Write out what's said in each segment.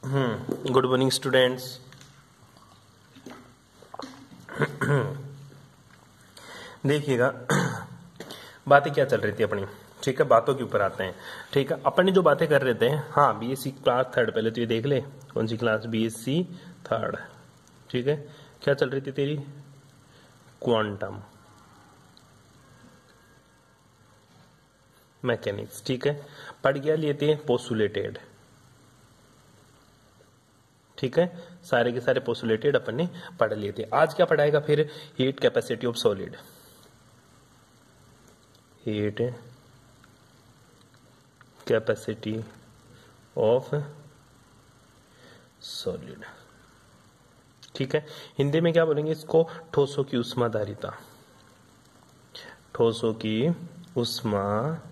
Good morning students. देखिएगा बातें क्या चल रही थी अपनी। ठीक है, बातों के ऊपर आते हैं। ठीक है, अपन ने जो बातें कर रहे थे, हाँ बीएससी क्लास थर्ड, पहले तो ये देख ले कौन सी क्लास, बीएससी थर्ड। ठीक है, क्या चल रही थी तेरी, क्वांटम मैकेनिक्स। ठीक है, पढ़ गया लिए थे पोस्टुलेटेड। ठीक है, सारे के सारे पोस्टुलेटेड अपन ने पढ़ लिए थे। आज क्या पढ़ाएगा फिर, heat capacity of solid, heat capacity of solid. ठीक है, हिंदी में क्या बोलेंगे इसको, ठोसों की उष्माधारिता, ठोसों की उष्माधारिता।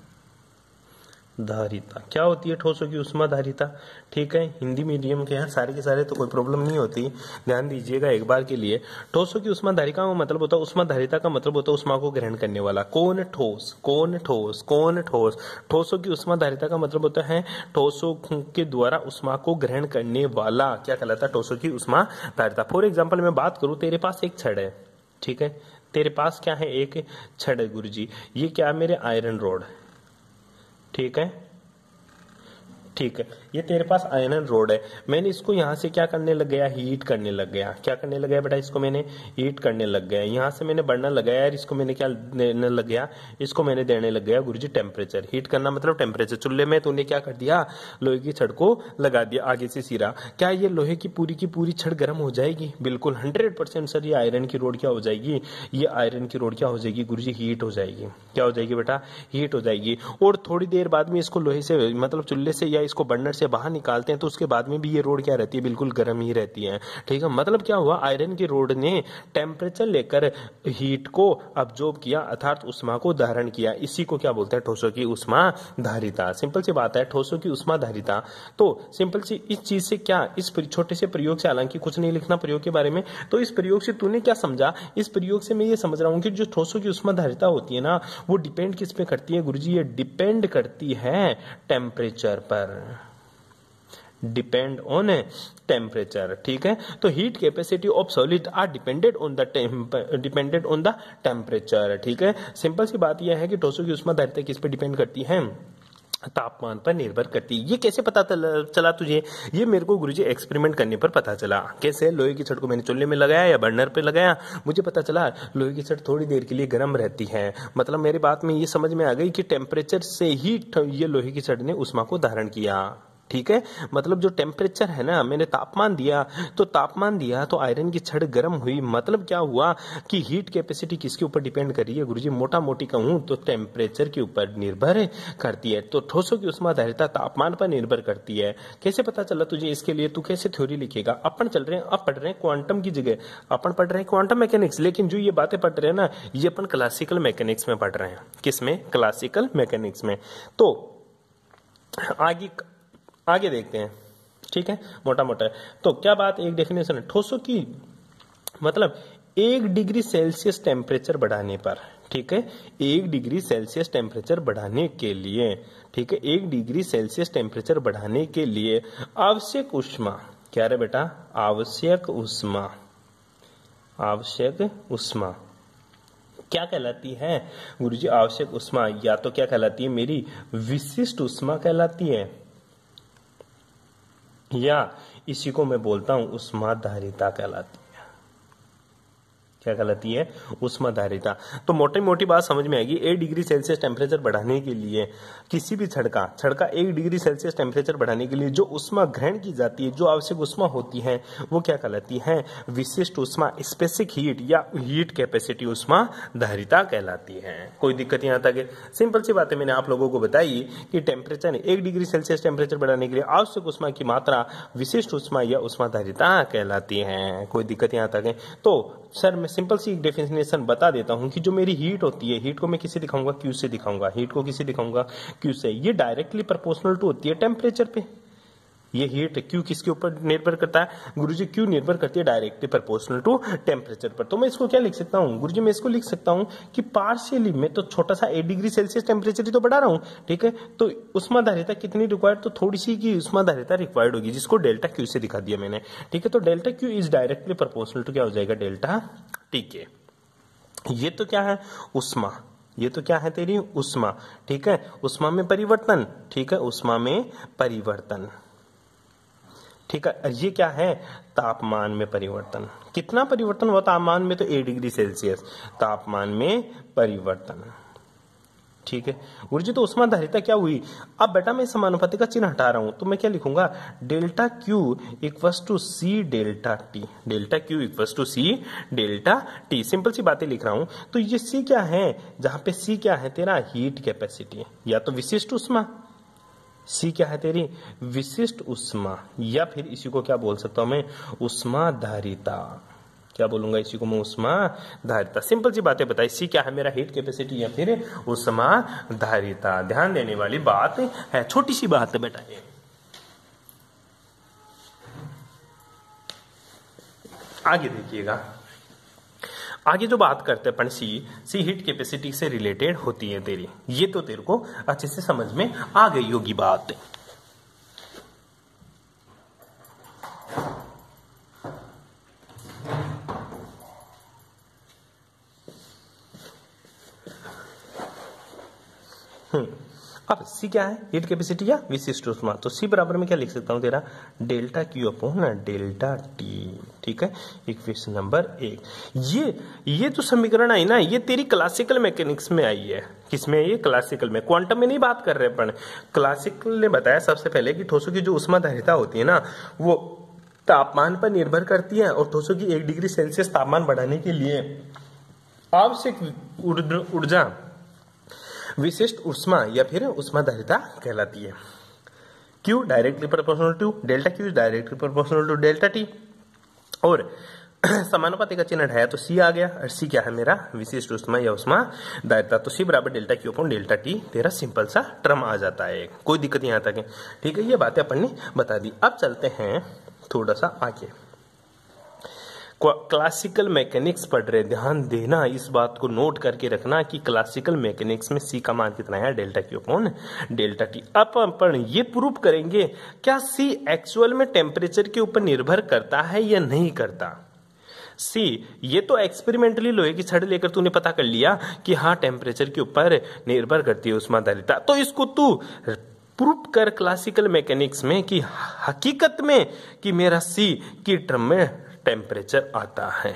क्या होती है ठोसों की उष्माधारिता। ठीक है, हिंदी मीडियम के हैं सारे के सारे तो कोई प्रॉब्लम नहीं होती, ध्यान दीजिएगा एक बार के लिए। ठोसों की उष्माधारिता का मतलब होता है, उष्माधारिता का मतलब होता है उष्मा को ग्रहण करने वाला। कौन ठोस, कौन ठोस, कौन ठोस। ठोसों की उष्माधारिता का मतलब होता है ठोसों के द्वारा उष्मा को ग्रहण करने वाला, क्या कहलाता है, ठोसों की उष्माधारिता। फॉर एग्जाम्पल मैं बात करूं, तेरे पास एक छड़ है। ठीक है, तेरे पास क्या है, एक छड़ है गुरुजी। ये क्या है, मेरे आयरन रोड। ठीक है, ठीक है, ये तेरे पास आयरन रोड है। मैंने इसको यहां से क्या करने लग गया, हीट करने लग गया। क्या करने लग गया बेटा, इसको मैंने हीट करने लग गया। यहां से मैंने बर्नर लगाया यार, इसको मैंने क्या देने लग गया, इसको मैंने देने लग गया गुरुजी टेम्परेचर। हीट करना मतलब टेम्परेचर। चूल्हे में तूने क्या कर दिया, लोहे की छड़ को लगा दिया आगे से सिरा। क्या ये लोहे की पूरी छड़ गर्म हो जाएगी? बिल्कुल 100% सर। ये आयरन की रोड क्या हो जाएगी, ये आयरन की रोड क्या हो जाएगी गुरुजी, हीट हो जाएगी। क्या हो जाएगी बेटा, हीट हो जाएगी। और थोड़ी देर बाद में इसको लोहे से मतलब चूल्हे से या इसको बर्नर से बाहर निकालते हैं तो उसके बाद में भी ये रोड क्या रहती है, बिल्कुल गर्म ही रहती है। ठीक है, मतलब क्या हुआ, आयरन की रोड ने टेम्परेचर लेकर हीट को अब्जॉर्ब किया, अर्थात उष्मा को धारण किया। इसी को क्या बोलते हैं, ठोसों की उष्माधारिता। सिंपल सी बात है, ठोसों की उष्माधारिता। तो सिंपल सी इस चीज से क्या, इस छोटे से प्रयोग से, हालांकि कुछ नहीं लिखना प्रयोग के बारे में, तो इस प्रयोग से तूने क्या समझा, इस प्रयोग से मैं ये समझ रहा हूं कि जो ठोसों की उष्माधारिता होती है ना, वो डिपेंड किस पे करती है गुरुजी, ये डिपेंड करती है टेम्परेचर पर, डिपेंड ऑन टेम्परेचर। ठीक है, तो heat capacity of solid are depended on the temperature. ठीक है, सिंपल सी बात यह है कि ठोसों की उष्माधारिता किस पे डिपेंड करती है, तापमान पर निर्भर करती है। ये कैसे पता चला तुझे, ये मेरे को गुरुजी एक्सपेरिमेंट करने पर पता चला। कैसे, लोहे की छड़ को मैंने चूल्हे में लगाया या बर्नर पे लगाया, मुझे पता चला लोहे की छड़ थोड़ी देर के लिए गर्म रहती है। मतलब मेरी बात में ये समझ में आ गई कि टेम्परेचर से ही ये लोहे की छड़ ने उष्मा को धारण किया। ठीक है, मतलब जो टेम्परेचर है ना, मैंने तापमान दिया तो आयरन की छड़ गर्म हुई। मतलब क्या हुआ कि हीट कैपेसिटी किसके ऊपर डिपेंड कर रही है गुरुजी, मोटा मोटी कहूं तो टेम्परेचर के ऊपर निर्भर करती है। तो ठोसों की उष्माधारिता तापमान पर निर्भर करती है। कैसे पता चला तुझे, इसके लिए तू कैसे थ्योरी लिखेगा। अपन चल रहे हैं, अब पढ़ रहे हैं क्वांटम की जगह अपन पढ़ रहे हैं क्वांटम मैकेनिक्स। लेकिन जो ये बातें पढ़ रहे हैं ना, ये अपन क्लासिकल मैकेनिक्स में पढ़ रहे हैं। किसमें, क्लासिकल मैकेनिक्स में। तो आगे देखते हैं। ठीक है, मोटा मोटा तो क्या बात, एक डेफिनेशन है ठोसों की, मतलब 1 डिग्री सेल्सियस टेम्परेचर बढ़ाने पर। ठीक है, 1 डिग्री सेल्सियस टेम्परेचर बढ़ाने के लिए, ठीक है, 1 डिग्री सेल्सियस टेम्परेचर बढ़ाने के लिए आवश्यक उष्मा, क्या रे बेटा, आवश्यक उष्मा, आवश्यक उष्मा क्या कहलाती है गुरुजी, आवश्यक उष्मा या तो क्या कहलाती है मेरी, विशिष्ट उष्मा कहलाती है, या इसी को मैं बोलता हूं उष्माधारिता कहलाती है। क्या कहलाती है, उष्माधारिता। तो मोटी मोटी बात समझ में आएगी, 1 डिग्री सेल्सियस टेम्परेचर बढ़ाने के लिए किसी भी छड़ का 1 डिग्री सेल्सियस टेम्परेचर बढ़ाने के लिए जो उष्मा ग्रहण की जाती है, जो आवश्यक उष्मा होती है, वो क्या कहलाती है, विशिष्ट उष्मा, स्पेसिफिक हीट या हीट कैपेसिटी उष्माधारिता कहलाती है। कोई दिक्कत यहाँ तक है, सिंपल सी बात है, मैंने आप लोगों को बताई कि टेम्परेचर 1 डिग्री सेल्सियस टेम्परेचर बढ़ाने के लिए आवश्यक उष्मा की मात्रा विशिष्ट उष्मा या उष्माधारिता कहलाती है। कोई दिक्कत यहाँ तक है। तो सर मैं सिंपल सी डेफिनेशन बता देता हूं कि जो मेरी हीट होती है, हीट को मैं किसे दिखाऊंगा, क्यू से दिखाऊंगा। हीट को किसे दिखाऊंगा, क्यू से। ये डायरेक्टली प्रोपोर्शनल टू होती है टेम्परेचर पे। ये हीट क्यू किसके ऊपर निर्भर करता है गुरुजी? क्यू निर्भर करती है डायरेक्टली प्रोपोर्शनल टू टेम्परेचर पर। तो मैं इसको क्या लिख सकता हूँ गुरुजी? मैं इसको लिख सकता हूँ कि पार्शियली मैं तो छोटा सा 8 डिग्री सेल्सियस टेम्परेचर ही तो बढ़ा रहा हूँ, ठीक है। तो उष्माधारिता कितनी रिक्वायर्ड? तो थोड़ी सी की उष्माधारिता रिक्वायर्ड होगी, जिसको डेल्टा क्यू से दिखा दिया मैंने, ठीक है। तो delta Q is directly proportional to क्या हो जाएगा? डेल्टा टी के। ये तो क्या है? उष्मा। ये तो क्या है तेरी? उष्मा, ठीक है। उष्मा में परिवर्तन, ठीक है, उष्मा में परिवर्तन, ठीक है। ये क्या है? तापमान में परिवर्तन। कितना परिवर्तन हुआ तापमान में? तो 8 डिग्री सेल्सियस तापमान में परिवर्तन, ठीक है गुरुजी। तो उष्माधारिता क्या हुई? अब बेटा मैं समानुपाती का चिन्ह हटा रहा हूं, तो मैं क्या लिखूंगा? Delta Q equals to C delta T. Delta Q equals to C delta T. Simple सी बातें लिख रहा हूं। तो ये सी क्या है? जहां पे सी क्या है तेरा? हीट कैपेसिटी या तो विशिष्ट उष्मा। सी क्या है तेरी? विशिष्ट उष्मा, या फिर इसी को क्या बोल सकता हूं मैं? उष्माधारिता। क्या बोलूंगा इसी को मैं? उष्माधारिता। सिंपल सी बातें बताई। सी क्या है मेरा? हीट कैपेसिटी या फिर उष्माधारिता। ध्यान देने वाली बात है, छोटी सी बात है बेटा ये। आगे देखिएगा, आगे जो बात करते हैं अपन सी हीट कैपेसिटी से रिलेटेड होती है तेरी। ये तो तेरे को अच्छे से समझ में आ गई होगी बात। अब सी क्या है? हीट कैपेसिटी या विशिष्ट उष्मा। तो सी बराबर में क्या लिख सकता हूं तेरा? Delta Q upon delta T, ठीक है। Equation number 1। ये जो समीकरण आई ना, ये तेरी क्लासिकल मैकेनिक्स में आई है। किसमें? ये क्लासिकल में। क्वांटम में नहीं बात कर रहे अपन। क्लासिकल ने बताया सबसे पहले कि ठोसों की जो उष्माधारिता होती है ना, वो तापमान पर निर्भर करती है, और ठोसों की 1 डिग्री सेल्सियस तापमान बढ़ाने के लिए आवश्यक ऊर्जा विशिष्ट उष्मा या फिर उष्माधारिता कहलाती है। Q directly proportional to delta Q, directly proportional to delta T. और समानुपाती का चिन्ह है तो C आ गया, और C क्या है मेरा? विशिष्ट उष्मा या उष्माधारिता। तो C बराबर delta Q upon delta T तेरा सिंपल सा टर्म आ जाता है। कोई दिक्कत यहाँ तक है, ठीक है। ये बातें अपन ने बता दी। अब चलते हैं थोड़ा सा आगे। क्लासिकल मैकेनिक्स पढ़ रहे, ध्यान देना, इस बात को नोट करके रखना कि क्लासिकल मैकेनिक्स में सी का मान कितना है? Delta Q upon delta T. अब अपन ये प्रूव करेंगे क्या सी एक्चुअल में टेम्परेचर के ऊपर निर्भर करता है या नहीं करता। सी ये तो एक्सपेरिमेंटली लोहे की छड़ लेकर तूने पता कर लिया कि हाँ टेम्परेचर के ऊपर निर्भर करती है उष्माधारिता। तो इसको तू प्रूव कर क्लासिकल मैकेनिक्स में कि हकीकत में कि मेरा सी की टर्म में टेम्परेचर आता है,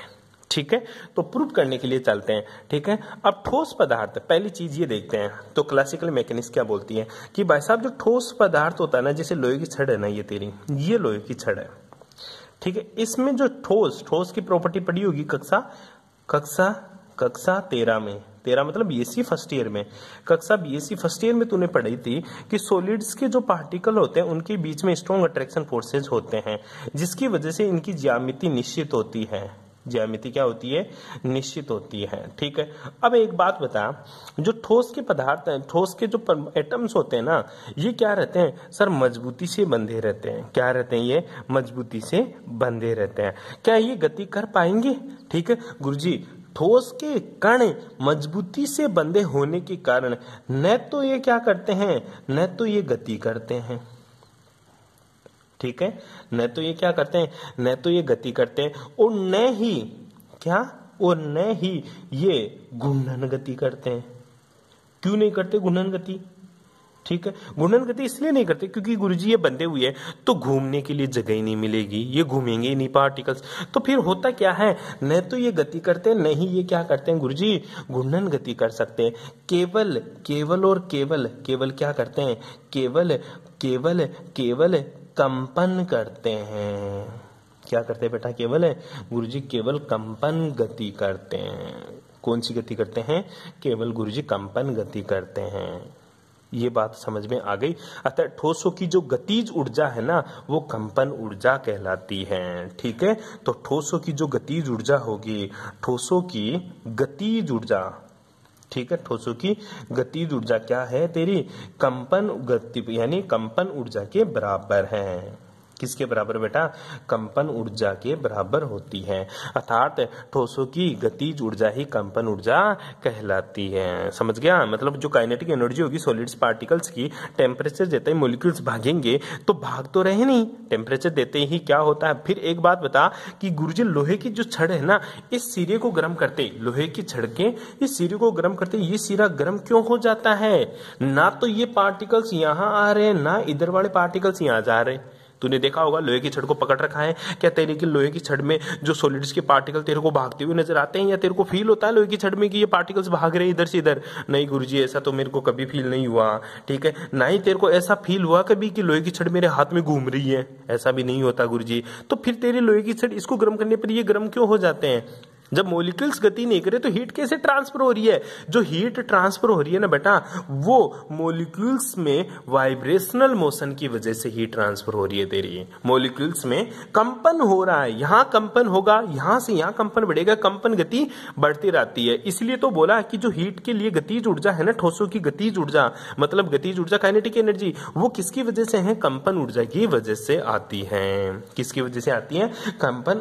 ठीक है। तो प्रूव करने के लिए चलते हैं, ठीक है। अब ठोस पदार्थ, पहली चीज ये देखते हैं। तो क्लासिकल मैकेनिक्स क्या बोलती है कि भाई साहब जो ठोस पदार्थ होता है ना, जैसे लोहे की छड़ है ना, ये तेरी ये लोहे की छड़ है, ठीक है। इसमें जो ठोस की प्रॉपर्टी पड़ी होगी कक्षा 13 में। 13 मतलब बीएससी फर्स्ट ईयर में। कक्षा बीएससी फर्स्ट ईयर में तूने पढ़ी थी कि सॉलिड्स के जो पार्टिकल होते हैं उनके बीच में स्ट्रॉन्ग अट्रैक्शन फोर्सेज होते हैं, जिसकी वजह से इनकी ज्यामिति निश्चित होती है। ज्यामिति क्या होती है? निश्चित होती है, ठीक है। अब एक बात बता, जो ठोस के पदार्थ हैं, ठोस के जो एटम्स होते हैं ना, ये क्या रहते हैं सर? मजबूती से बंधे रहते हैं। क्या रहते हैं ये? मजबूती से बंधे रहते हैं। क्या ये गति कर पाएंगे? ठीक है गुरुजी, ठोस के कण मजबूती से बंधे होने के कारण न तो ये क्या करते हैं, न तो ये गति करते हैं, ठीक है। न तो ये क्या करते हैं, न तो ये गति करते हैं, और न ही क्या, और न ही ये घूर्णन गति करते हैं। क्यों नहीं करते घूर्णन गति? ठीक है, घूर्णन गति इसलिए नहीं करते क्योंकि गुरुजी ये बंधे हुए हैं तो घूमने के लिए जगह ही नहीं मिलेगी, ये घूमेंगे ही नहीं पार्टिकल्स। तो फिर होता क्या है, न तो ये गति करते हैं, नहीं ये क्या करते हैं गुरुजी? घूर्णन गति कर सकते हैं। केवल क्या करते हैं? केवल कंपन करते हैं। क्या करते हैं बेटा? गुरुजी केवल कंपन गति करते हैं। कौन सी गति करते हैं? केवल गुरुजी कंपन गति करते हैं। ये बात समझ में आ गई। अतः ठोसों की जो गतिज ऊर्जा है ना, वो कंपन ऊर्जा कहलाती है, ठीक है। तो ठोसों की जो गतिज ऊर्जा होगी, ठोसों की गतिज ऊर्जा, ठीक है, ठोसों की गतिज ऊर्जा क्या है तेरी? कंपन गति यानी कंपन ऊर्जा के बराबर है। किसके बराबर बेटा? कंपन ऊर्जा के बराबर होती है। अर्थात ठोसों की गतिज ऊर्जा ही कंपन ऊर्जा कहलाती है। समझ गया? मतलब जो काइनेटिक एनर्जी होगी सॉलिड्स पार्टिकल्स की, टेम्परेचर देते ही मॉलिक्यूल्स भागेंगे तो भाग तो रहे नहीं, टेम्परेचर देते ही क्या होता है। फिर एक बात बता कि गुरुजी लोहे की जो छड़ है ना, इस सिरे को गर्म करते, लोहे की छड़ के इस सिरे को गर्म करते ये सिरा गर्म क्यों हो जाता है? ना तो ये पार्टिकल्स यहां आ रहे हैं, ना इधर वाले पार्टिकल्स यहां जा रहे। तूने देखा होगा लोहे की छड़ को पकड़ रखा है, क्या तेरे की लोहे की छड़ में जो सॉलिड्स के पार्टिकल तेरे को भागते हुए नजर आते हैं, या तेरे को फील होता है लोहे की छड़ में कि ये पार्टिकल्स भाग रहे हैं इधर से इधर? नहीं गुरुजी, ऐसा तो मेरे को कभी फील नहीं हुआ। ठीक है, ना ही तेरे को ऐसा फील हुआ कभी कि लोहे की छड़ मेरे हाथ में घूम रही है, ऐसा भी नहीं होता गुरुजी। तो फिर तेरी लोहे की छड़ इसको गर्म करने पर ये गर्म क्यों हो जाते हैं? जब मॉलिक्यूल्स गति नहीं करे तो हीट कैसे ट्रांसफर हो रही है? जो हीट ट्रांसफर हो रही है ना बेटा, वो मॉलिक्यूल्स में वाइब्रेशनल मोशन की वजह से हीट ट्रांसफर हो रही है। तेरी मॉलिक्यूल्स में कंपन हो रहा है, यहां कंपन होगा, यहां से यहां कंपन बढ़ेगा, कंपन गति बढ़ती रहती है। इसलिए तो बोला कि जो हीट के लिए गतिज ऊर्जा है ना, ठोसों की गतिज ऊर्जा, मतलब गतिज ऊर्जा काइनेटिक एनर्जी, वो किसकी वजह से है? कंपन ऊर्जा की वजह से आती है। किसकी वजह से आती है? कंपन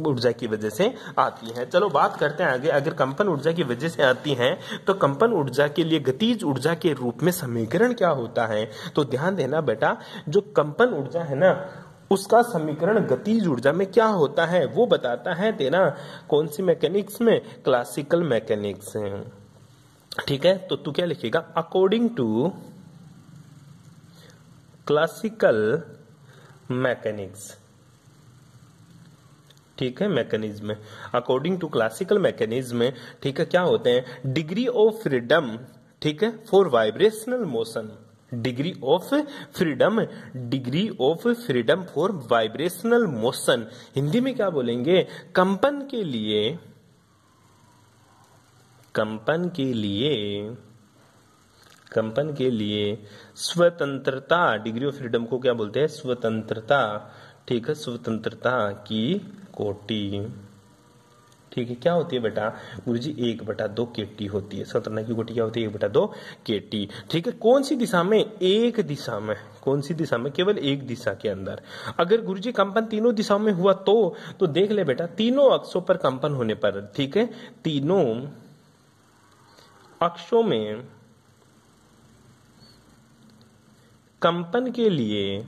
ऊर्जा की वजह से आती है। चलो बात करते हैं आगे। अगर कंपन ऊर्जा की वजह से आती है तो कंपन ऊर्जा के लिए गतिज ऊर्जा के रूप में समीकरण क्या होता है? तो ध्यान देना बेटा, जो कंपन ऊर्जा है ना, उसका समीकरण गतिज ऊर्जा में क्या होता है वो बताता है तेरा कौन सी मैकेनिक्स में? Classical mechanics. ठीक है, तो तू क्या लिखेगा? According to classical mechanics. ठीक है, mechanism, according to classical mechanism. ठीक है, क्या होते हैं? डिग्री ऑफ फ्रीडम, ठीक है, for vibrational motion. Degree of freedom, degree of freedom for vibrational motion. Hindi में क्या बोलेंगे? कंपन के लिए, कंपन के लिए, कंपन के लिए स्वतंत्रता। डिग्री ऑफ फ्रीडम को क्या बोलते हैं? स्वतंत्रता। ठीक है, स्वतंत्रता की कोटि। ठीक है, क्या होती है बेटा? गुरुजी 1/2 KT होती है। स्वतंत्रता की कोटि क्या होती है? 1/2 KT। ठीक है, कौन सी दिशा में? एक दिशा में। कौन सी दिशा में? केवल एक दिशा के अंदर। अगर गुरुजी कंपन तीनों दिशाओं में हुआ तो देख ले बेटा, तीनों अक्षों पर कंपन होने पर, ठीक है, तीनों अक्षों में कंपन के लिए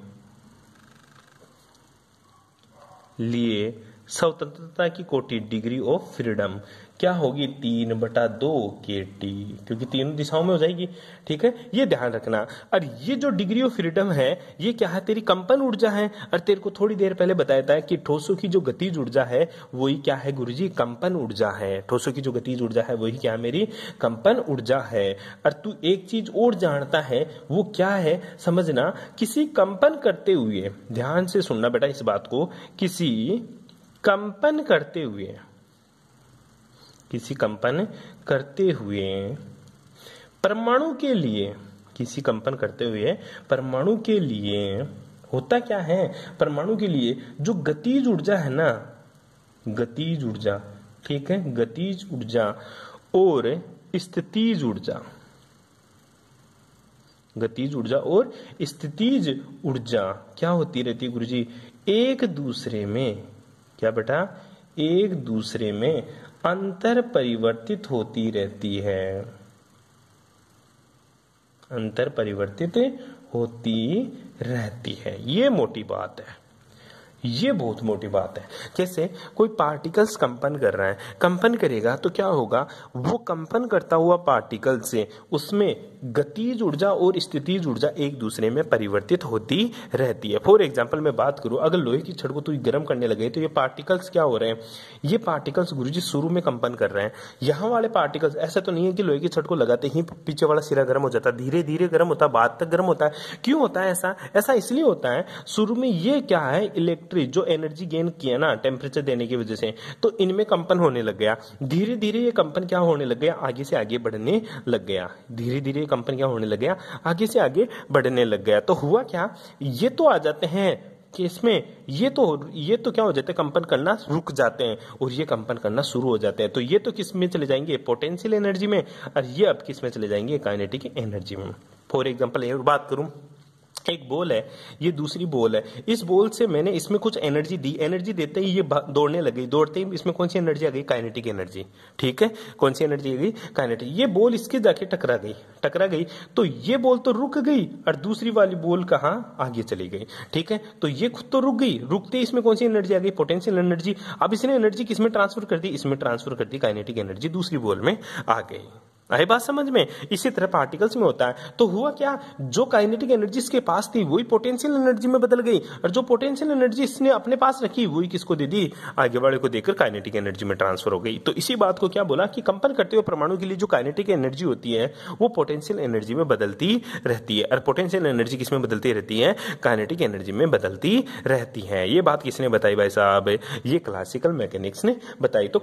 स्वतंत्रता की कोटि, डिग्री ऑफ फ्रीडम क्या होगी? 3/2 KT, क्योंकि तीनों दिशाओं में हो जाएगी। ठीक है, ये ध्यान रखना। और ये जो डिग्री ऑफ फ्रीडम है, ये क्या है? तेरी कंपन ऊर्जा है। और तेरे को थोड़ी देर पहले बताया था कि ठोसों की जो गतिज ऊर्जा है वही क्या है गुरुजी? कंपन ऊर्जा है। ठोसों की जो गतिज ऊर्जा है वही क्या है? मेरी कंपन ऊर्जा है। और तू एक चीज और जानता है, वो क्या है? समझना, किसी कंपन करते हुए, ध्यान से सुनना बेटा इस बात को, किसी कंपन करते हुए, किसी कंपन करते हुए परमाणु के लिए, किसी कंपन करते हुए परमाणु के लिए होता क्या है? परमाणु के लिए जो गतिज ऊर्जा है ना, गतिज ऊर्जा, ठीक है, गतिज ऊर्जा और स्थितिज ऊर्जा, गतिज ऊर्जा और स्थितिज ऊर्जा क्या होती रहती है गुरुजी? एक दूसरे में, क्या बेटा? एक दूसरे में अंतर परिवर्तित होती रहती है, अंतर परिवर्तित होती रहती है। ये मोटी बात है, ये बहुत मोटी बात है। कैसे? कोई पार्टिकल्स कंपन कर रहा है, कंपन करेगा तो क्या होगा? वो कंपन करता हुआ पार्टिकल से उसमें गतिज ऊर्जा और स्थितिज ऊर्जा एक दूसरे में परिवर्तित होती रहती है। फॉर एग्जांपल मैं बात करूं, अगर लोहे की छड़ को तू गर्म करने लगे तो ये पार्टिकल्स क्या हो रहे हैं? ये पार्टिकल्स गुरुजी शुरू में कंपन कर रहे हैं। यहाँ वाले पार्टिकल्स, ऐसा तो नहीं है कि लोहे की छड़ को लगाते ही पीछे वाला सिरा गर्म हो जाता है, धीरे धीरे गर्म होता है, बाद तक गर्म होता है। क्यों होता है ऐसा? ऐसा इसलिए होता है, शुरू में ये क्या है? इलेक्ट्रिक जो एनर्जी गेन किया ना टेम्परेचर देने की वजह से, तो इनमें कंपन होने लग गया। धीरे धीरे ये कंपन क्या होने लग गया? आगे से आगे बढ़ने लग गया। धीरे धीरे कंपन क्या होने लग गया? आगे से आगे बढ़ने लग गया। तो हुआ क्या? ये तो आ जाते हैं कि इसमें ये तो क्या हो जाता है? कंपन करना रुक जाते हैं और ये कंपन करना शुरू हो जाते हैं। तो ये तो किस में चले जाएंगे? पोटेंशियल एनर्जी में, और ये अब किस में चले जाएंगे? काइनेटिक एनर्जी में। फॉर एग्जांपल एक बात करूं, एक बॉल है, ये दूसरी बॉल है, इस बॉल से मैंने इसमें कुछ एनर्जी दी, एनर्जी देते ही ये दौड़ने लगी, दौड़ते ही इसमें कौन सी एनर्जी आ गई, काइनेटिक एनर्जी। ठीक है, कौन सी एनर्जी आ गई, काइनेटिक। ये बॉल इसके जाके टकरा गई, तो ये बॉल तो रुक गई और दूसरी वाली बॉल कहाँ आगे चली गई। ठीक है, तो ये खुद तो रुक गई, रुकते इसमें कौन सी एनर्जी आ गई, पोटेंशियल एनर्जी। अब इसने एनर्जी किसमें ट्रांसफर कर दी, इसमें ट्रांसफर कर दी, काइनेटिक एनर्जी दूसरी बॉल में आ गई। आई बात समझ में। इसी तरह पार्टिकल्स में होता है। तो हुआ क्या, जो काइनेटिक एनर्जी इसके पास थी वही पोटेंशियल एनर्जी में बदल गई, और जो पोटेंशियल एनर्जी इसने अपने पास रखी वही किसको दे दी, आगे वाले को देकर काइनेटिक एनर्जी में ट्रांसफर हो गई। तो इसी बात को क्या बोला कि कंपन करते हुए परमाणु के लिए जो काइनेटिक एनर्जी होती है वो पोटेंशियल एनर्जी में बदलती रहती है, और पोटेंशियल एनर्जी किसमें बदलती रहती है, काइनेटिक एनर्जी में बदलती रहती है। ये बात किसने बताई भाई साहब, ये क्लासिकल मैकेनिक्स ने बताई। तो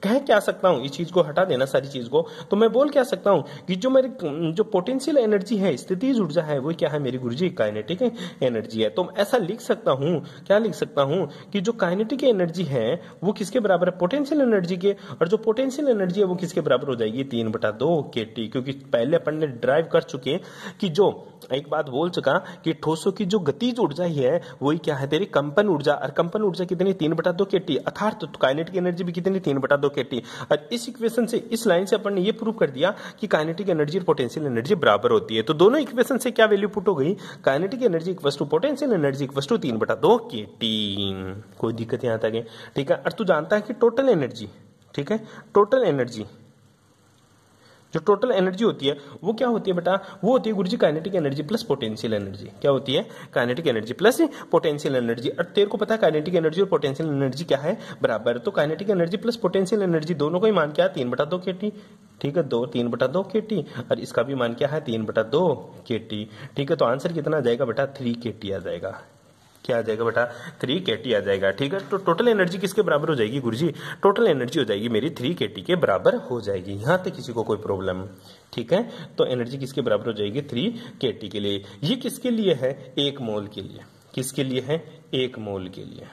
कह क्या सकता हूं, इस चीज को हटा देना सारी चीज को, तो मैं बोल क्या सकता हूं कि जो पोटेंशियल एनर्जी है, स्थितिज ऊर्जा है, वो क्या है मेरी गुरुजी, काइनेटिक एनर्जी है। तो ऐसा लिख सकता हूं, क्या लिख सकता हूं कि जो काइनेटिक एनर्जी है वो किसके बराबर है, पोटेंशियल एनर्जी के, और जो पोटेंशियल एनर्जी है वो किसके बराबर हो जाएगी, 3/2 kT। क्योंकि पहले अपन ने ड्राइव कर चुके कि जो एक बात बोल चुका कि ठोसों की जो गतिज ऊर्जा ही है वही क्या है तेरी कंपन ऊर्जा, और कंपन ऊर्जा कितनी, 3/2 kT, अर्थात काइनेटिक एनर्जी भी कितनी, 3/2 kT। और इस इक्वेशन से, इस लाइन से अपन ने ये प्रूव कर दिया कि काइनेटिक एनर्जी और पोटेंशियल एनर्जी बराबर होती है। तो दोनों इक्वेशन से क्या वैल्यू पुट हो गई, kinetic energy equal to potential energy equal to 3/2 kT। कोई दिक्कत यहां तक है, ठीक है। और तू जानता है कि टोटल एनर्जी, ठीक है, टोटल एनर्जी, जो टोटल एनर्जी होती है वो क्या होती है बेटा, वो होती है गुरुजी kinetic energy plus potential energy. क्या होती है, kinetic energy plus potential energy. और तेरे को पता है काइनेटिक एनर्जी और पोटेंशियल एनर्जी क्या है, बराबर। तो kinetic energy plus potential energy दोनों का ही मान क्या है, 3/2 kT। ठीक है, 3/2 kT, और इसका भी मान क्या है, 3/2 kT। ठीक है, तो आंसर कितना आ जाएगा बेटा, 3 kT आ जाएगा। क्या आ जाएगा बेटा, 3 kT आ जाएगा। ठीक है, तो टोटल एनर्जी किसके बराबर हो जाएगी गुरुजी, टोटल एनर्जी हो जाएगी मेरी 3 kT के बराबर हो जाएगी। यहां तक किसी को कोई प्रॉब्लम, ठीक है। तो एनर्जी किसके बराबर हो जाएगी, 3 kT के लिए। ये किसके लिए है, 1 मोल के लिए। किसके लिए है, 1 मोल के लिए।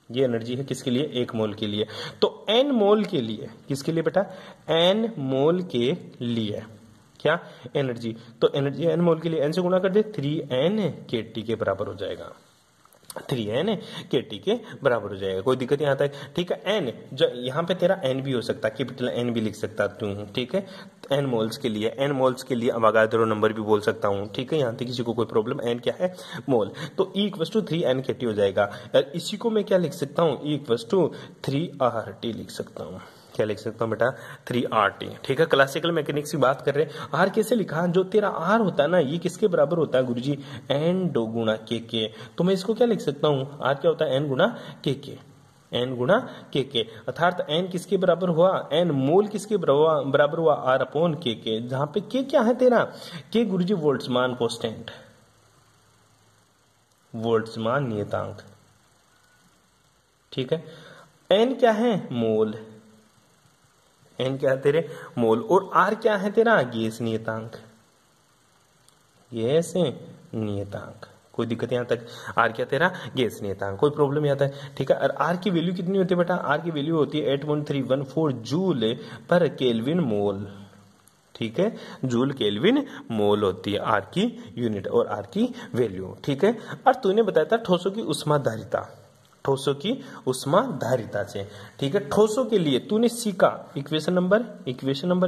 ये एनर्जी है किसके लिए, 1 मोल के लिए। तो n मोल के लिए, किसके लिए बेटा, n मोल के लिए क्या एनर्जी, तो एनर्जी n मोल के लिए n से गुणा कर दे, 3n kT के बराबर हो जाएगा, 3n kT के बराबर हो जाएगा। कोई दिक्कत यहां तक, ठीक है। n जो यहां पे तेरा n भी हो सकता है, कैपिटल N भी लिख सकता तू, ठीक है। n मोल्स के लिए, n मोल्स के लिए अवागाद्रो नंबर भी बोल सकता हूं, ठीक है। यहां तक किसी को कोई प्रॉब्लम, n क्या है, मोल। तो E = 3n kT हो जाएगा। इसी को मैं क्या लिख सकता हूं, E = 3RT लिख सकता हूं। क्या लिख सकता हूं बेटा, 3RT। ठीक है, क्लासिकल मैकेनिक्स की बात कर रहे हैं। आर कैसे लिखा, जो तेरा आर होता है ना, ये किसके बराबर होता है गुरुजी, n × kk। तो मैं इसको क्या लिख सकता हूं, आर क्या होता है, n × kk, n × kk। अर्थात n किसके बराबर हुआ, n मोल किसके बराबर हुआ, R/kk। जहां पे k क्या है तेरा, k गुरुजी वोल्ट्समान कांस्टेंट, वोल्ट्समान नियतांक। ठीक है, n क्या है, मोल, n क्या है तेरे, मोल। और r क्या है तेरा, गैस नियतांक, गैस नियतांक। कोई दिक्कत यहां तक, r क्या तेरा, गैस नियतांक। कोई प्रॉब्लम यहां तक, ठीक है। और r की वैल्यू कितनी होती है बेटा, r की वैल्यू होती है 81314 जूल पर केल्विन मोल। ठीक है, जूल केल्विन मोल होती है r की यूनिट और r की वैल्यू। ठीक है, और तूने बताया था ठोसों की उष्माधारिता, ठोसों की उष्माधारिता से। ठीक है, ठोसों के लिए तूने सीखा इक्वेशन नंबर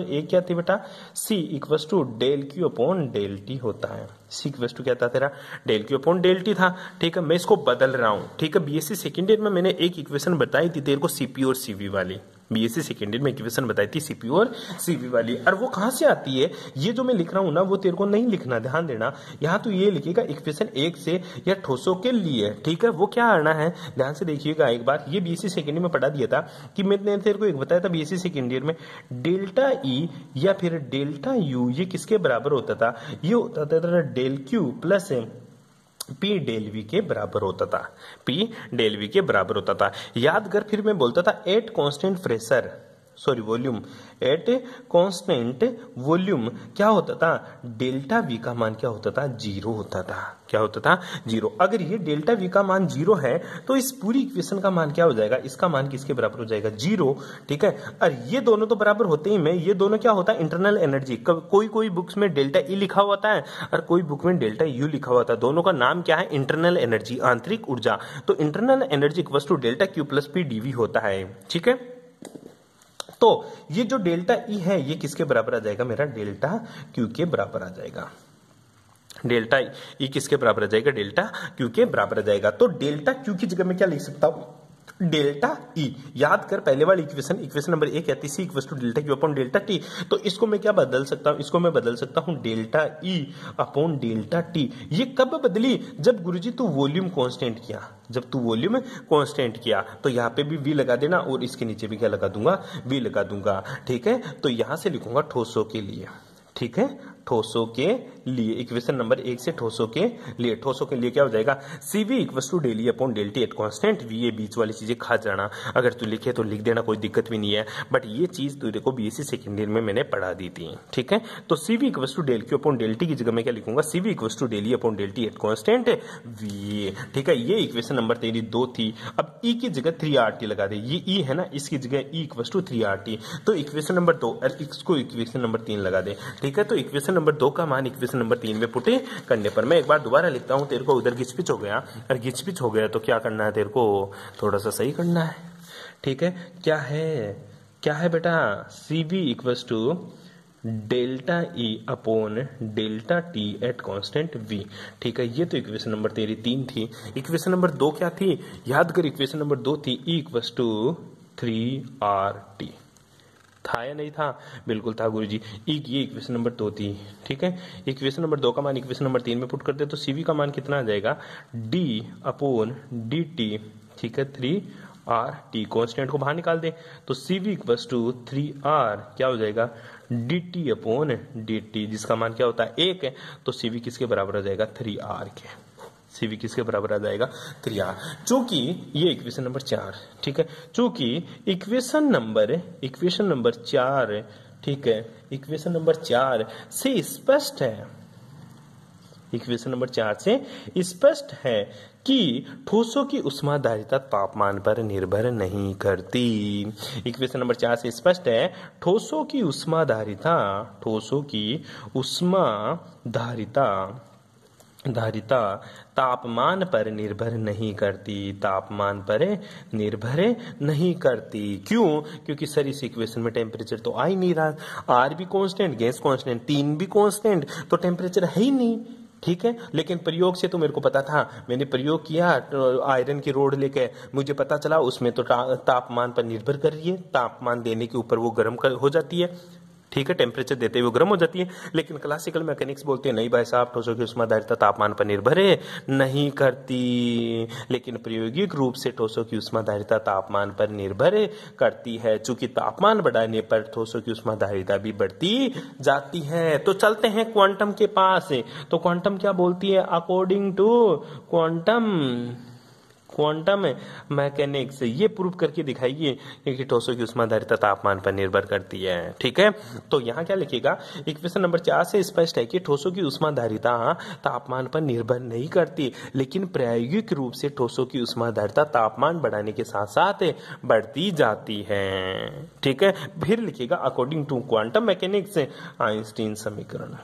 1 क्या थी बेटा, C = ΔQ/ΔT होता है। C = क्या था तेरा, ΔQ/ΔT था। ठीक है, मैं इसको बदल रहा हूं। ठीक है, बीएससी सेकेंड ईयर में मैंने एक इक्वेशन बताई थी तेरे को, सीपी और सीवी वाली। बीएससी सेकेंड ईयर में इक्वेशन बताई थी सीपी और सीवी वाली। और वो कहां से आती है, ये जो मैं लिख रहा हूं ना, वो तेरे को नहीं लिखना, ध्यान देना। यहां तो ये लिखेगा इक्वेशन 1 से, या ठोसों के लिए। ठीक है, वो क्या आना है, ध्यान से देखिएगा एक बार। ये बीएससी सेकेंड ईयर में पढ़ा दिया था कि मैंने तेरे को एक बताया था बीएससी सेकेंड ईयर में, डेल्टा ई या फिर डेल्टा यू ये किसके बराबर होता था, ये होता था del Q plus P del V के बराबर होता था, P del V के बराबर होता था। याद कर, फिर मैं बोलता था at constant pressure, sorry volume, at constant volume क्या होता था, डेल्टा वी का मान क्या होता था, 0 होता था। क्या होता था, 0। अगर ये डेल्टा वी का मान 0 है तो इस पूरी इक्वेशन का मान क्या हो जाएगा, इसका मान किसके बराबर हो जाएगा, 0। ठीक है, और ये दोनों तो बराबर होते ही में, ये दोनों क्या होता है, इंटरनल एनर्जी। कोई कोई बुक्स में डेल्टा ई लिखा होता है और कोई बुक में डेल्टा यू लिखा होता है, दोनों का नाम क्या है, इंटरनल एनर्जी, आंतरिक ऊर्जा। तो internal energy equals to delta Q plus P DV होता है। ठीक है, तो ये जो डेल्टा ई है ये किसके बराबर आ जाएगा, मेरा डेल्टा क्यू के बराबर आ जाएगा। डेल्टा ई किसके बराबर आ जाएगा, डेल्टा क्यू के बराबर आ जाएगा। तो डेल्टा क्यू की जगह में क्या लिख सकता हूं, डेल्टा ई। याद कर पहले वाली इक्वेशन नंबर 1 कहती C equal to delta Q upon delta T. तो इसको मैं क्या बदल सकता हूं, इसको मैं बदल सकता हूं delta E upon delta T. ये कब बदली, जब गुरुजी तू वॉल्यूम कांस्टेंट किया, जब तू वॉल्यूम कांस्टेंट किया तो यहाँ पे भी वी लगा देना और इसके नीचे भी क्या लगा दूंगा, वी लगा दूंगा। ठीक है, तो यहां से लिखूंगा ठोसों के लिए। ठीक है, ठोसों के लिए इक्वेशन नंबर 1 से ठोसों के लिए, ठोसों के लिए क्या हो जाएगा, C V equals to del U upon del T at constant V. ये बीच वाली चीजें खा जाना, अगर तू लिखे तो लिख देना, कोई दिक्कत भी नहीं है, बट ये चीज तेरे को बीएससी सेकेंड ईयर में मैंने पढ़ा दी थी। ठीक है, तो C V equals to del Q upon del T की जगह मैं क्या लिखूंगा, C V equals to del U upon del T at constant V. ठीक है, ये इक्वेशन नंबर तेरी 2 थी। अब ई की जगह 3RT लगा दे, ये ई है ना, इसकी जगह ई इक्वल्स टू 3RT। तो इक्वेशन नंबर 2 और इसको इक्वेशन नंबर 3 लगा दे। ठीक है, तो इक्वेशन नंबर 2 का मान इक्वेशन नंबर 3 में पुट करने पर, मैं एक बार दोबारा लिखता हूं, तेरे को उधर घिचपिच हो गया, और घिचपिच हो गया तो क्या करना है, तेरे को थोड़ा सा सही करना है। ठीक है, क्या है बेटा, CV equals to delta E upon delta T at constant V. ठीक है, ये तो इक्वेशन नंबर तेरी 3 थी। इक्वेशन नंबर 2 क्या थी, याद कर, इक्वेशन नंबर 2 थी ई इक्वल्स टू 3RT। था या नहीं था, बिल्कुल था गुरुजी। ये इक्वेशन नंबर 2 थी। ठीक है, इक्वेशन नंबर 2 का मान इक्वेशन नंबर 3 में पुट करते तो सीवी का मान कितना आ जाएगा, डी अपॉन डी टी। ठीक है, 3RT, कांस्टेंट को बाहर निकाल दे तो सीवी इक्वल्स टू 3R क्या हो जाएगा, dt अपॉन dt, जिसका मान क्या होता है 1 है, तो सीवी किसके बराबर आ जाएगा, 3R के। सीवी किसके बराबर आ जाएगा, 3R। चूंकि ये इक्वेशन नंबर 4, ठीक है, चूंकि इक्वेशन नंबर 4, ठीक है, इक्वेशन नंबर 4 से स्पष्ट है, इक्वेशन नंबर 4 से स्पष्ट है कि ठोसों की ऊष्माधारिता तापमान पर निर्भर नहीं करती। इक्वेशन नंबर 4 से स्पष्ट है, ठोसों की ऊष्माधारिता तापमान पर निर्भर नहीं करती, तापमान पर निर्भर नहीं करती। क्यों, क्योंकि सर इस इक्वेशन में टेम्परेचर तो आ ही नहीं रहा, आर भी कांस्टेंट, गैस कांस्टेंट, 3 भी कांस्टेंट, तो टेम्परेचर है ही नहीं। ठीक है, लेकिन प्रयोग से तो मेरे को पता था, मैंने प्रयोग किया आयरन की रोड लेके, मुझे पता चला उसमें तो तापमान पर निर्भर कर रही है, तापमान देने के ऊपर वो गर्म हो जाती है। ठीक है, टेम्परेचर देते हुए गर्म हो जाती है। लेकिन क्लासिकल मैकेनिक्स बोलते हैं नहीं भाई साहब, ठोसों की ऊष्माधारिता तापमान पर निर्भर नहीं करती। लेकिन प्रायोगिक रूप से ठोसों की ऊष्माधारिता तापमान पर निर्भर करती है, चूंकि तापमान बढ़ाने पर ठोसों की ऊष्माधारिता भी बढ़ती जाती है। तो चलते हैं क्वांटम के पास। तो क्वांटम क्या बोलती है, अकॉर्डिंग टू क्वांटम मैकेनिक्स ये प्रूव करके दिखाइए कि ठोसों की ऊष्माधारिता तापमान पर निर्भर करती है। ठीक है, तो यहाँ क्या लिखेगा, इक्वेशन नंबर 4 से स्पष्ट है कि ठोसों की ऊष्माधारिता तापमान पर निर्भर नहीं करती, लेकिन प्रायोगिक रूप से ठोसों की ऊष्माधारिता तापमान बढ़ाने के साथ साथ बढ़ती जाती है। ठीक है, फिर लिखेगा according to quantum mechanics Einstein समीकरण।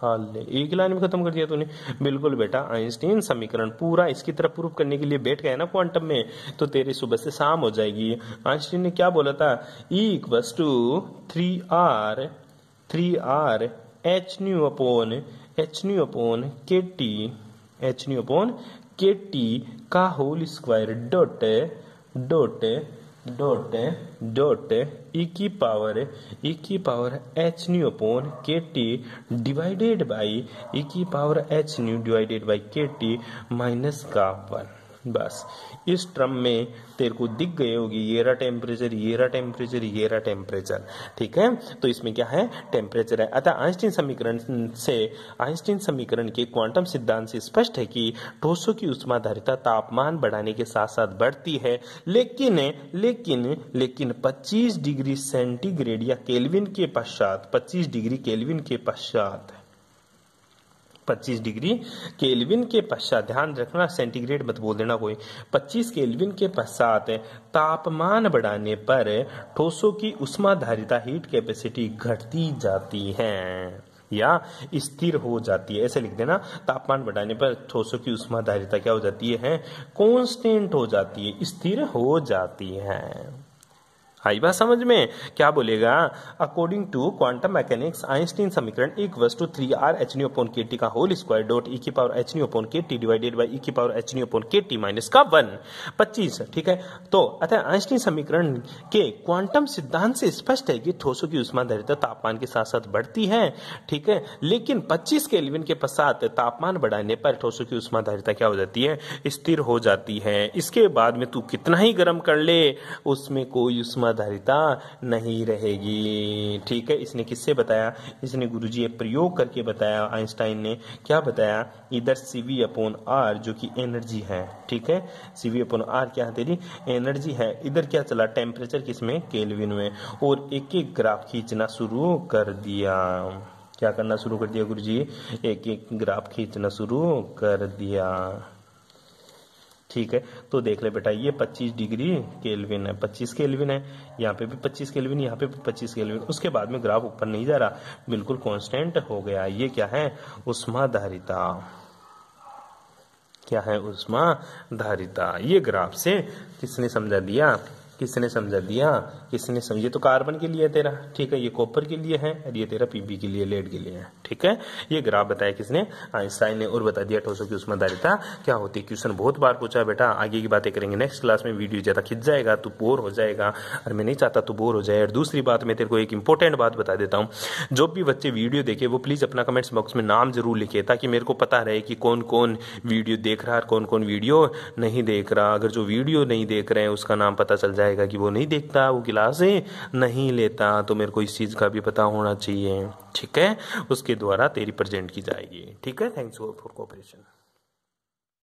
एक लाइन में खत्म कर दिया तूने, बिल्कुल बेटा, आइंस्टीन समीकरण पूरा इसकी तरफ प्रूफ करने के लिए बैठ गया ना क्वांटम में, तो तेरी सुबह से शाम हो जाएगी। आइंस्टीन ने क्या बोला था, E equals to 3R h nu upon KT का होल स्क्वायर डॉट e की power h nu upon KT divided by e की power h nu divided by KT minus का 1। बस इस टर्म में तेरे को दिख गए होगी ये रहा टेम्परेचर, ये रहा टेम्परेचर, ये रहा टेम्परेचर, ठीक है। तो इसमें क्या है, टेम्परेचर है। अतः आइंस्टीन समीकरण के क्वांटम सिद्धांत से स्पष्ट है कि ठोसों की ऊष्माधारिता तापमान बढ़ाने के साथ साथ बढ़ती है, लेकिन 25 डिग्री सेंटीग्रेड या केल्विन के पश्चात, 25 डिग्री केल्विन के पश्चात, 25 डिग्री केल्विन के पश्चात, ध्यान रखना सेंटीग्रेड मत बोल देना कोई, 25 केल्विन के पश्चात तापमान बढ़ाने पर ठोसों की ऊष्माधारिता हीट कैपेसिटी घटती जाती है या स्थिर हो जाती है। ऐसे लिख देना, तापमान बढ़ाने पर ठोसों की ऊष्माधारिता क्या हो जाती है, कांस्टेंट हो जाती है, स्थिर हो जाती है। आई बात समझ में, क्या बोलेगा, according to quantum mechanics Einstein समीकरण equals to 3r hν upon kT का होल स्क्वायर डॉट e की power hν upon kT divided by e की power hν upon kT minus का 1, 25, ठीक है। तो अतः आइंस्टीन समीकरण के क्वांटम सिद्धांत से स्पष्ट है कि ठोसों की ऊष्माधारिता तापमान के साथ साथ बढ़ती है, ठीक है, लेकिन 25 केल्विन के पश्चात तापमान बढ़ाने पर ठोसों की ऊष्माधारिता क्या हो जाती है, स्थिर हो जाती है। इसके बाद में तू कितना ही गर्म कर ले उसमें कोई ऊष्माधारिता नहीं रहेगी, ठीक है। इसने किससे बताया, इसने गुरुजी ये प्रयोग करके बताया, आइंस्टाइन ने क्या बताया, इधर CV अपॉन R जो कि एनर्जी है, ठीक है, CV अपॉन R क्या है, तेरी एनर्जी है, इधर क्या चला, टेम्परेचर किसमें, केल्विन में, और एक एक ग्राफ खींचना शुरू कर दिया। क्या करना शुरू कर दिया गुरुजी, एक एक ग्राफ खींचना शुरू कर दिया, ठीक है। तो देख ले बेटा, ये 25 डिग्री केल्विन है, 25 केल्विन है, यहाँ पे भी 25 केल्विन, यहाँ पे भी 25 केल्विन, उसके बाद में ग्राफ ऊपर नहीं जा रहा, बिल्कुल कांस्टेंट हो गया। ये क्या है, ऊष्माधारिता, क्या है, ऊष्माधारिता। ये ग्राफ से किसने समझा दिया, किसने समझा दिया, किसने समझे, तो कार्बन के लिए है तेरा, ठीक है, ये कॉपर के लिए है, और ये तेरा पीबी के लिए, लेड के लिए है, ठीक है। ये ग्राफ बताया किसने, आइंस्टाइन ने, और बता दिया ठोसों की ऊष्माधारिता क्या होती है। क्वेश्चन बहुत बार पूछा है बेटा, आगे की बातें करेंगे नेक्स्ट क्लास में, वीडियो ज्यादा खिंच जाएगा, तू बोर हो जाएगा, और मैं नहीं चाहता तू बोर हो जाए। और दूसरी बात, मैं तेरे को एक इंपॉर्टेंट बात बता देता हूँ, जो भी बच्चे वीडियो देखे वो प्लीज अपना कमेंट्स बॉक्स में नाम जरूर लिखे, ताकि मेरे को पता रहे कि कौन कौन वीडियो देख रहा है और कौन कौन वीडियो नहीं देख रहा। अगर जो वीडियो नहीं देख रहे हैं उसका नाम पता चल जाएगा कि वो नहीं देखता, वो क्लासें नहीं लेता, तो मेरे को इस चीज का भी पता होना चाहिए, ठीक है, उसके द्वारा तेरी प्रेजेंट की जाएगी, ठीक है। Thanks for cooperation.